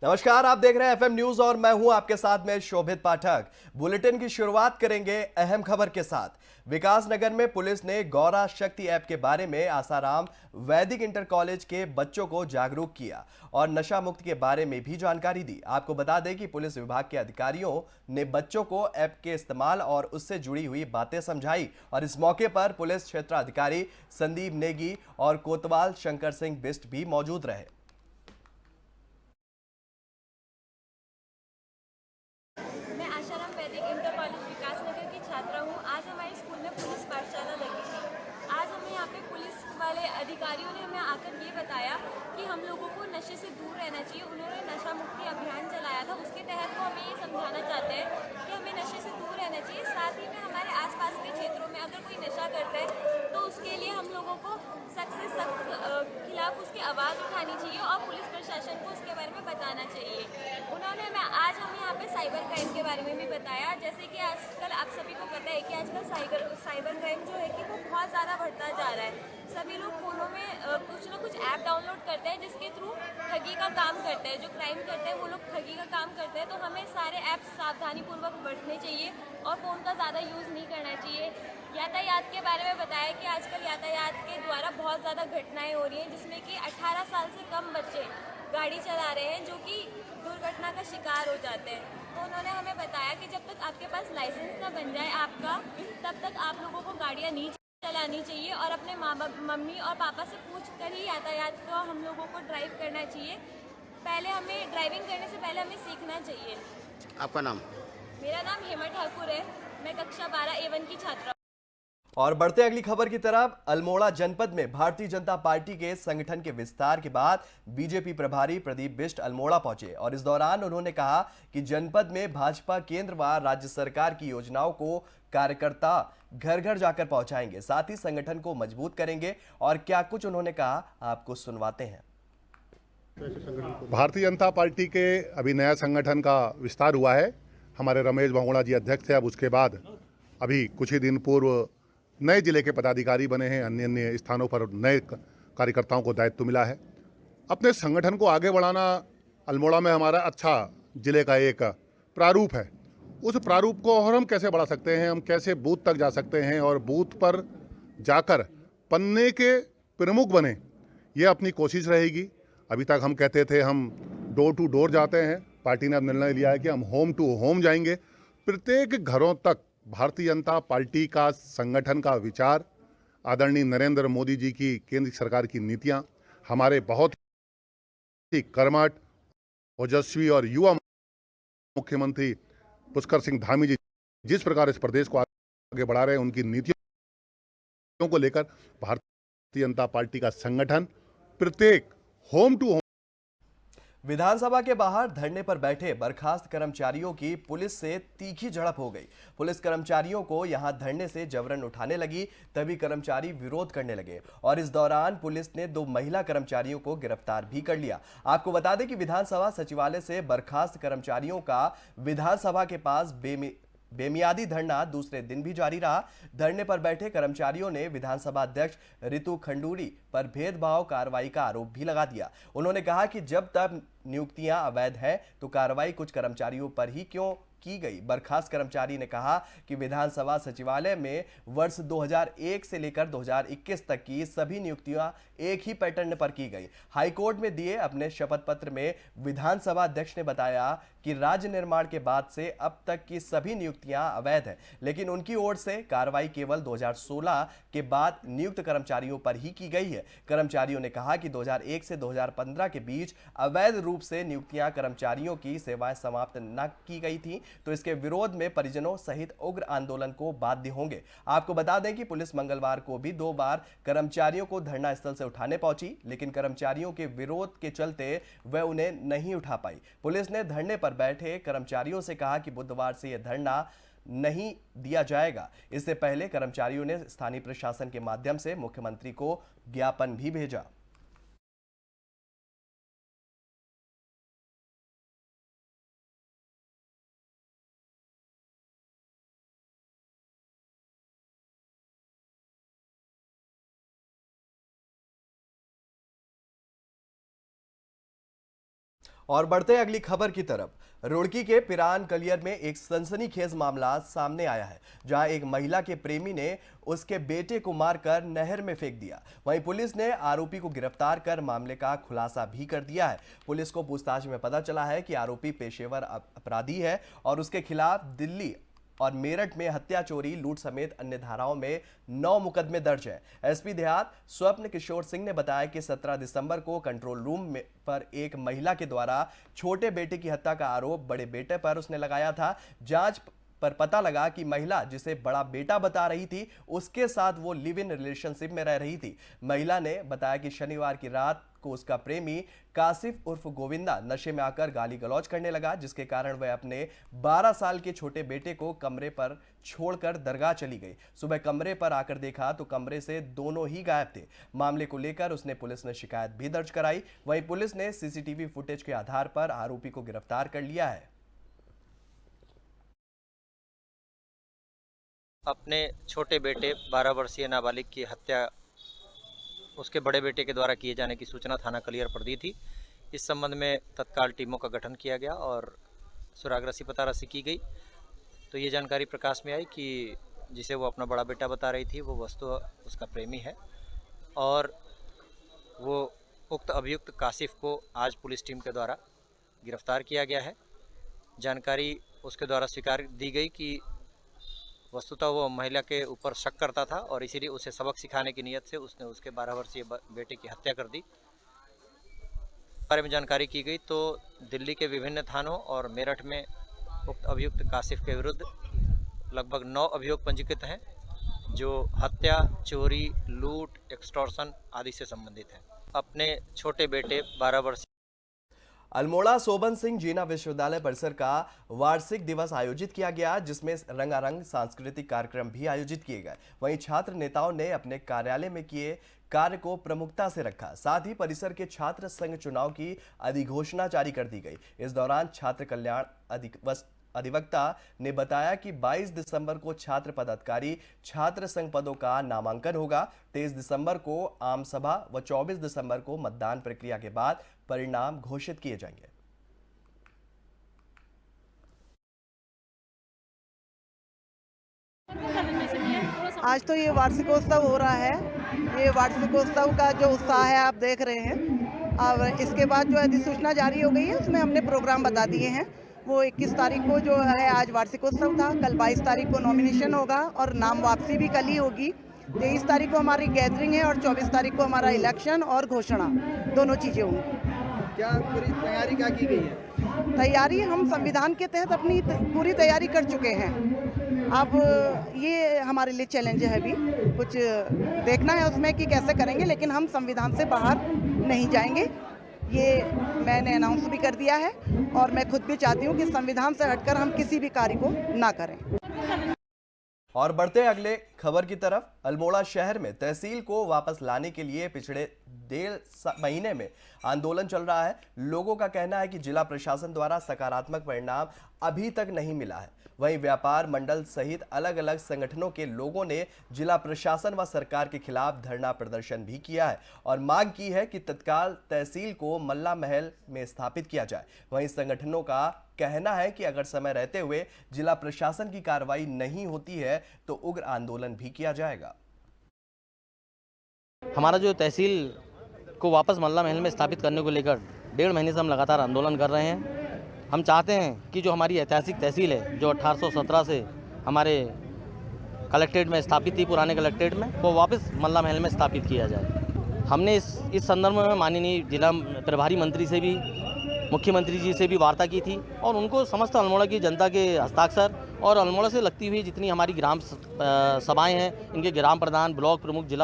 नमस्कार, आप देख रहे हैं एफएम न्यूज और मैं हूं आपके साथ में शोभित पाठक। बुलेटिन की शुरुआत करेंगे अहम खबर के साथ। विकासनगर में पुलिस ने गौरा शक्ति ऐप के बारे में आसाराम वैदिक इंटर कॉलेज के बच्चों को जागरूक किया और नशा मुक्त के बारे में भी जानकारी दी। आपको बता दें कि पुलिस विभाग के अधिकारियों ने बच्चों को ऐप के इस्तेमाल और उससे जुड़ी हुई बातें समझाई और इस मौके पर पुलिस क्षेत्राधिकारी संदीप नेगी और कोतवाल शंकर सिंह बिस्ट भी मौजूद रहे। मैं आशाराम वैदिक इंटर कॉलेज विकासनगर की छात्रा हूँ। आज हमारे स्कूल में पुलिस पाठशाला लगी थी। आज हमें यहाँ पे पुलिस वाले अधिकारियों ने हमें आकर ये बताया कि हम लोगों को नशे से दूर रहना चाहिए। उन्होंने नशा मुक्ति अभियान चलाया था, उसके तहत वो हमें ये समझाना चाहते हैं कि हमें नशे से दूर रहना चाहिए। साथ ही में हमारे आसपास के क्षेत्रों में अगर कोई नशा करता है तो उसके लिए हम लोगों को सख्त से सख्त खिलाफ उसकी आवाज़ उठानी चाहिए और पुलिस प्रशासन को उसके बारे में बताना चाहिए। उन्होंने आज हमें यहाँ पे साइबर क्राइम के बारे में भी बताया। जैसे कि आजकल आप सभी को पता है कि आजकल साइबर क्राइम जो है कि वो बहुत ज़्यादा बढ़ता जा रहा है। सभी लोग फ़ोनों में कुछ ना कुछ ऐप डाउनलोड करते हैं जिसके थ्रू ठगी का काम करते हैं। जो क्राइम करते हैं वो लोग ठगी का काम करते हैं। तो हमें सारे ऐप्स सावधानीपूर्वक बरतने चाहिए और फ़ोन का ज़्यादा यूज़ नहीं करना चाहिए। यातायात के बारे में बताया कि आजकल यातायात के द्वारा बहुत ज़्यादा घटनाएं हो रही हैं जिसमें कि 18 साल से कम बच्चे गाड़ी चला रहे हैं जो कि दुर्घटना का शिकार हो जाते हैं। तो उन्होंने हमें बताया कि जब तक आपके पास लाइसेंस ना बन जाए आपका, तब तक आप लोगों को गाड़ियाँ नहीं चलानी चाहिए और अपने माँ बाप मम्मी और पापा से पूछ कर ही यातायात को हम लोगों को ड्राइव करना चाहिए। पहले हमें ड्राइविंग करने से पहले हमें सीखना चाहिए। आपका नाम? मेरा नाम हेमा ठाकुर है। मैं कक्षा 12 A1 की छात्रा। और बढ़ते अगली खबर की तरफ। अल्मोड़ा जनपद में भारतीय जनता पार्टी के संगठन के विस्तार के बाद बीजेपी प्रभारी प्रदीप बिष्ट अल्मोड़ा पहुंचे और इस दौरान उन्होंने कहा कि जनपद में भाजपा केंद्र व राज्य सरकार की योजनाओं को कार्यकर्ता घर घर जाकर पहुंचाएंगे, साथ ही संगठन को मजबूत करेंगे। और क्या कुछ उन्होंने कहा, आपको सुनवाते हैं। भारतीय जनता पार्टी के अभी नया संगठन का विस्तार हुआ है। हमारे रमेश बहुगुणा जी अध्यक्ष थे। अब उसके बाद अभी कुछ ही दिन पूर्व नए जिले के पदाधिकारी बने हैं। अन्य अन्य स्थानों पर नए कार्यकर्ताओं को दायित्व मिला है। अपने संगठन को आगे बढ़ाना अल्मोड़ा में हमारा अच्छा जिले का एक प्रारूप है। उस प्रारूप को और हम कैसे बढ़ा सकते हैं, हम कैसे बूथ तक जा सकते हैं और बूथ पर जाकर पन्ने के प्रमुख बने, ये अपनी कोशिश रहेगी। अभी तक हम कहते थे हम डोर टू डोर जाते हैं। पार्टी ने अब निर्णय लिया है कि हम होम टू होम जाएंगे। प्रत्येक घरों तक भारतीय जनता पार्टी का संगठन का विचार, आदरणीय नरेंद्र मोदी जी की केंद्र सरकार की नीतियां, हमारे बहुत ही कर्मठ, ओजस्वी और युवा मुख्यमंत्री पुष्कर सिंह धामी जी जिस प्रकार इस प्रदेश को आगे बढ़ा रहे हैं, उनकी नीतियों को लेकर भारतीय जनता पार्टी का संगठन प्रत्येक होम टू होम। विधानसभा के बाहर धरने पर बैठे बर्खास्त कर्मचारियों की पुलिस से तीखी झड़प हो गई। पुलिस कर्मचारियों को यहां धरने से जबरन उठाने लगी, तभी कर्मचारी विरोध करने लगे और इस दौरान पुलिस ने 2 महिला कर्मचारियों को गिरफ्तार भी कर लिया। आपको बता दें कि विधानसभा सचिवालय से बर्खास्त कर्मचारियों का विधानसभा के पास बेमियादी धरना दूसरे दिन भी जारी रहा। धरने पर बैठे कर्मचारियों ने विधानसभा अध्यक्ष रितु खंडूरी पर भेदभाव कार्रवाई का आरोप भी लगा दिया। उन्होंने कहा कि जब तक नियुक्तियां अवैध हैं तो कार्रवाई कुछ कर्मचारियों पर ही क्यों की गई। बर्खास्त कर्मचारी ने कहा कि विधानसभा सचिवालय में वर्ष 2001 से लेकर 2021 तक की सभी नियुक्तियां एक ही पैटर्न पर की गई। हाईकोर्ट में दिए अपने शपथ पत्र में विधानसभा अध्यक्ष ने बताया कि राज्य निर्माण के बाद से अब तक की सभी नियुक्तियां अवैध हैं, लेकिन उनकी ओर से कार्रवाई केवल 2016 के बाद नियुक्त कर्मचारियों पर ही की गई है। कर्मचारियों ने कहा कि 2001 से 2015 के बीच अवैध रूप से नियुक्तियां कर्मचारियों की सेवाएं समाप्त न की गई थी, तो इसके विरोध में परिजनों सहित उग्र आंदोलन को बाध्य होंगे। आपको बता दें कि पुलिस मंगलवार को भी 2 बार कर्मचारियों को धरना स्थल से उठाने पहुंची, लेकिन कर्मचारियों के विरोध के चलते वह उन्हें नहीं उठा पाई। पुलिस ने धरने पर बैठे कर्मचारियों से कहा कि बुधवार से यह धरना नहीं दिया जाएगा। इससे पहले कर्मचारियों ने स्थानीय प्रशासन के माध्यम से मुख्यमंत्री को ज्ञापन भी भेजा। और बढ़ते हैं अगली खबर की तरफ। रुड़की के पिरान कलियर में एक सनसनीखेज मामला सामने आया है, जहां एक महिला के प्रेमी ने उसके बेटे को मारकर नहर में फेंक दिया। वहीं पुलिस ने आरोपी को गिरफ्तार कर मामले का खुलासा भी कर दिया है। पुलिस को पूछताछ में पता चला है कि आरोपी पेशेवर अपराधी है और उसके खिलाफ दिल्ली और मेरठ में हत्या, चोरी, लूट समेत अन्य धाराओं में 9 मुकदमे दर्ज हैं। एसपी देहात स्वप्न किशोर सिंह ने बताया कि 17 दिसंबर को कंट्रोल रूम पर एक महिला के द्वारा छोटे बेटे की हत्या का आरोप बड़े बेटे पर उसने लगाया था। जांच पर पता लगा कि महिला जिसे बड़ा बेटा बता रही थी, उसके साथ वो लिव इन रिलेशनशिप में रह रही थी। महिला ने बताया कि शनिवार की रात को उसका प्रेमी कासिफ उर्फ गोविंदा नशे में आकर गाली गलौज करने लगा, जिसके कारण वह अपने 12 साल के छोटे बेटे को कमरे पर छोड़कर दरगाह चली गई। सुबह कमरे पर आकर देखा तो कमरे से दोनों ही गायब थे। मामले को लेकर पुलिस ने शिकायत भी दर्ज कराई। वहीं पुलिस ने सीसीटीवी फुटेज के आधार पर आरोपी को गिरफ्तार कर लिया है। अपने छोटे बेटे 12 वर्षीय नाबालिग की हत्या उसके बड़े बेटे के द्वारा किए जाने की सूचना थाना कलियर पर दी थी। इस संबंध में तत्काल टीमों का गठन किया गया और सुरागरसी पतारासी की गई। तो ये जानकारी प्रकाश में आई कि जिसे वो अपना बड़ा बेटा बता रही थी, वो वस्तु उसका प्रेमी है और वो उक्त अभियुक्त कासिफ को आज पुलिस टीम के द्वारा गिरफ्तार किया गया है। जानकारी उसके द्वारा स्वीकार दी गई कि वस्तुतः वो महिला के ऊपर शक करता था और इसीलिए उसे सबक सिखाने की नीयत से उसने उसके 12 वर्षीय बेटे की हत्या कर दी। बारे में जानकारी की गई तो दिल्ली के विभिन्न थानों और मेरठ में उक्त अभियुक्त कासिफ के विरुद्ध लगभग 9 अभियोग पंजीकृत हैं, जो हत्या, चोरी, लूट, एक्सटॉर्शन आदि से संबंधित हैं। अपने छोटे बेटे 12 वर्षीय अल्मोड़ा सोबन सिंह जीना विश्वविद्यालय परिसर का वार्षिक दिवस आयोजित किया गया, जिसमें रंगारंग सांस्कृतिक कार्यक्रम भी आयोजित किए गए। वहीं छात्र नेताओं ने अपने कार्यालय में किए कार्य को प्रमुखता से रखा। साथ ही परिसर के छात्र संघ चुनाव की अधिघोषणा जारी कर दी गई। इस दौरान छात्र कल्याण अधिवक्ता ने बताया कि 22 दिसंबर को छात्र पदाधिकारी छात्र संघ पदों का नामांकन होगा। 23 दिसंबर को आम सभा व 24 दिसंबर को मतदान प्रक्रिया के बाद परिणाम घोषित किए जाएंगे। आज तो ये वार्षिकोत्सव हो रहा है। ये वार्षिकोत्सव का जो उत्साह है आप देख रहे हैं। और इसके बाद जो अधिसूचना जारी हो गई है, उसमें हमने प्रोग्राम बता दिए हैं। वो 21 तारीख को जो है आज वार्षिकोत्सव था, कल 22 तारीख को नॉमिनेशन होगा और नाम वापसी भी कल ही होगी। 23 तारीख को हमारी गैदरिंग है और 24 तारीख को हमारा इलेक्शन और घोषणा, दोनों चीज़ें होंगी। क्या पूरी तैयारी क्या की गई है? तैयारी हम संविधान के तहत अपनी पूरी तैयारी कर चुके हैं। अब ये हमारे लिए चैलेंज है, अभी कुछ देखना है उसमें कि कैसे करेंगे, लेकिन हम संविधान से बाहर नहीं जाएंगे। ये मैंने अनाउंस भी कर दिया है और मैं खुद भी चाहती हूँ कि संविधान से हटकर हम किसी भी कार्य को ना करें। और बढ़ते हैं अगले खबर की तरफ। अल्मोड़ा शहर में तहसील को वापस लाने के लिए पिछले 1.5 महीने में आंदोलन चल रहा है। लोगों का कहना है कि जिला प्रशासन द्वारा सकारात्मक परिणाम अभी तक नहीं मिला है। वहीं व्यापार मंडल सहित अलग अलग संगठनों के लोगों ने जिला प्रशासन व सरकार के खिलाफ धरना प्रदर्शन भी किया है और मांग की है कि तत्काल तहसील को मल्ला महल में स्थापित किया जाए। वहीं संगठनों का कहना है कि अगर समय रहते हुए जिला प्रशासन की कार्रवाई नहीं होती है तो उग्र आंदोलन भी किया जाएगा। हमारा जो तहसील को वापस मल्ला महल में स्थापित करने को लेकर 1.5 महीने से हम लगातार आंदोलन कर रहे हैं। हम चाहते हैं कि जो हमारी ऐतिहासिक तहसील है, जो 1817 से हमारे कलेक्ट्रेट में स्थापित थी, पुराने कलेक्ट्रेट में, वो वापस मल्ला महल में स्थापित किया जाए। हमने इस संदर्भ में माननीय जिला प्रभारी मंत्री से भी, मुख्यमंत्री जी से भी वार्ता की थी और उनको समस्त अल्मोड़ा की जनता के हस्ताक्षर और अल्मोड़ा से लगती हुई जितनी हमारी ग्राम सभाएं हैं, इनके ग्राम प्रधान, ब्लॉक प्रमुख, जिला